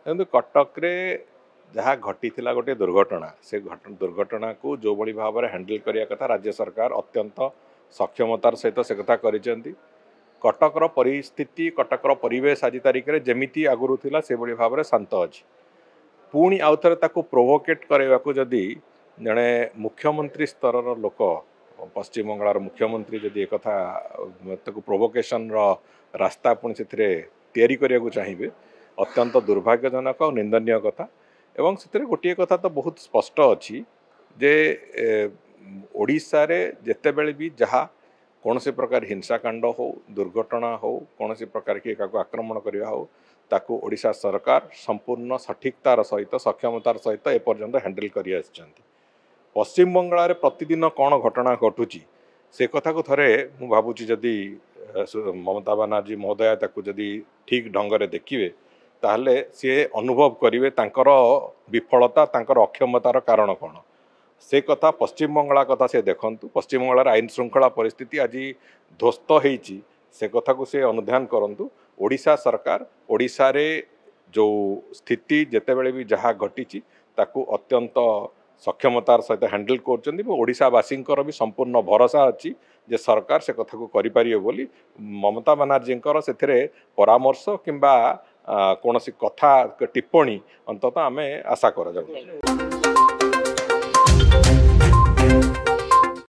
କିନ୍ତୁ କଟକରେ ଯାହା ଘଟିଥିଲା गोटे दुर्घटना से दुर्घटना को जो भली भाव में हैंडल करिया कथा राज्य सरकार अत्यंत सक्षमतार सहित से कथा करिसेंती। कटकर परिस्थिति कटकर परिवेश आज तारिख में जमीती आगुरी थिला से भली भाव में शांत अच्छी पुणी आउ थे ताकू प्रोवोकेट करने को जदि जड़े मुख्यमंत्री स्तर लोक पश्चिम बंगाल मुख्यमंत्री जदि एक प्रोवोकेशन रास्ता पुणी से तैयारी करने को चाहिए अत्यंत दुर्भाग्यजनक और निंदनीय कथा। एवं से गोटे कथा तो बहुत स्पष्ट अच्छी जे ओडिशा रे जेते बेले भी जहाँ कौन से प्रकार हिंसाकांड हो दुर्घटना हो कौन से प्रकार की आक्रमण करवा हो ताकू ओडिशा सरकार संपूर्ण सठिकतार सहित सक्षमतार सहित एपर्यंत हैंडल कर पश्चिम बंगाल रे प्रतिदिन कौन घटना घटुची से कथा को थरे मु भावुची जदि ममता बनर्जी महोदया ताकू जदि ठीक ढंग से देखिए ताहले सी अनुभव करेंगे तांकर विफलता तांकर अक्षमतार कारण कौन से कथा पश्चिम बंगाल कथा से देखंतु। पश्चिम बंगाल आईन श्रृंखला परिस्थिति आज ध्वस्त होईची से कथा को से अनुध्यान करंतु। ओडिशा सरकार ओडिशा रे जो स्थिति जेते बेले भी जहाँ घटी ताकू अत्यंत सक्षमतार सहित हैंडल करवासींकर भी संपूर्ण भरोसा अच्छी जे सरकार से कथा को करिपारियो बोली ममता बनर्जींकर से परामर्श किंबा कौन सी कथा टिप्पणी अंततः आमे आशा करा जाऊ।